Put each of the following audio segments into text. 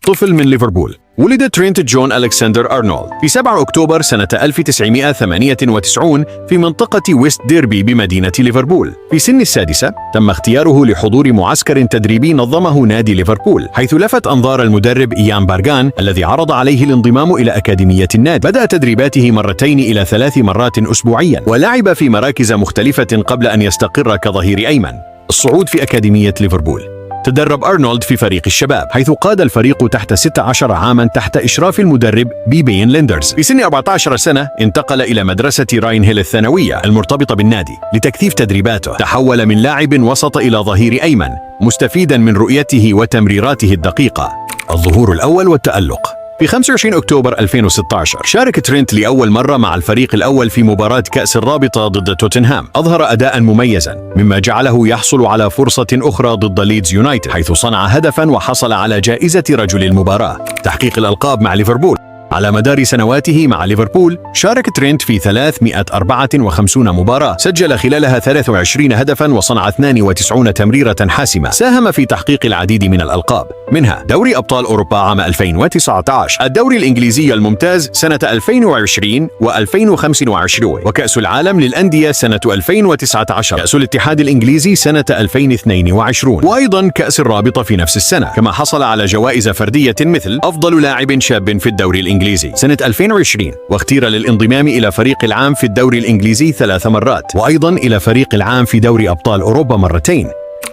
طفل من ليفربول. ولد ترينت جون ألكسندر أرنولد في 7 أكتوبر سنة 1998 في منطقة ويست ديربي بمدينة ليفربول. في سن السادسة تم اختياره لحضور معسكر تدريبي نظمه نادي ليفربول، حيث لفت أنظار المدرب إيان بارغان الذي عرض عليه الانضمام إلى أكاديمية النادي. بدأ تدريباته 2 إلى 3 مرات أسبوعيا، ولعب في مراكز مختلفة قبل أن يستقر كظهير أيمن. الصعود في أكاديمية ليفربول. تدرب أرنولد في فريق الشباب، حيث قاد الفريق تحت 16 عاما تحت إشراف المدرب بيبين ليندرز. في سن 14 سنة انتقل إلى مدرسة راين هيل الثانوية المرتبطة بالنادي لتكثيف تدريباته. تحول من لاعب وسط إلى ظهير أيمن، مستفيدا من رؤيته وتمريراته الدقيقة. الظهور الأول والتألق. في 25 أكتوبر 2016 شارك ترينت لأول مرة مع الفريق الأول في مباراة كأس الرابطة ضد توتنهام. أظهر أداء مميزا، مما جعله يحصل على فرصة أخرى ضد ليدز يونايتد، حيث صنع هدفا وحصل على جائزة رجل المباراة. تحقيق الألقاب مع ليفربول. على مدار سنواته مع ليفربول شارك ترينت في 354 مباراة، سجل خلالها 23 هدفا وصنع 92 تمريرة حاسمة. ساهم في تحقيق العديد من الألقاب، منها دوري أبطال أوروبا عام 2019، الدوري الإنجليزي الممتاز سنة 2020 و2025، وكأس العالم للأندية سنة 2019، كأس الاتحاد الإنجليزي سنة 2022، وأيضا كأس الرابطة في نفس السنة. كما حصل على جوائز فردية مثل أفضل لاعب شاب في الدوري الإنجليزي سنة 2020، واختير للانضمام إلى فريق العام في الدوري الإنجليزي 3 مرات، وأيضا إلى فريق العام في دوري أبطال أوروبا مرتين.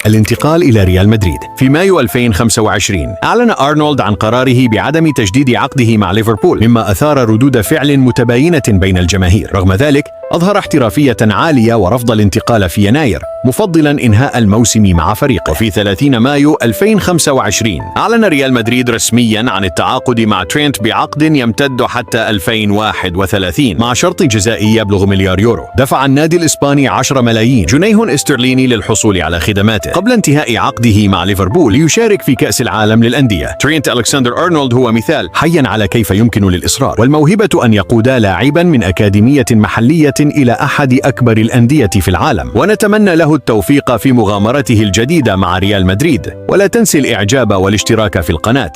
الانتقال إلى ريال مدريد. في مايو 2025 أعلن أرنولد عن قراره بعدم تجديد عقده مع ليفربول، مما أثار ردود فعل متباينة بين الجماهير. رغم ذلك أظهر احترافية عالية ورفض الانتقال في يناير، مفضلا إنهاء الموسم مع فريقه. وفي 30 مايو 2025 أعلن ريال مدريد رسميا عن التعاقد مع ترينت بعقد يمتد حتى 2031 مع شرط جزائي يبلغ مليار يورو. دفع النادي الإسباني 10 ملايين جنيه استرليني للحصول على خدماته قبل انتهاء عقده مع ليفربول ليشارك في كأس العالم للأندية. ترينت ألكسندر أرنولد هو مثال حيا على كيف يمكن للإصرار والموهبة أن يقودا لاعبا من أكاديمية محلية إلى أحد أكبر الأندية في العالم، ونتمنى له التوفيق في مغامرته الجديدة مع ريال مدريد. ولا تنسي الإعجاب والاشتراك في القناة.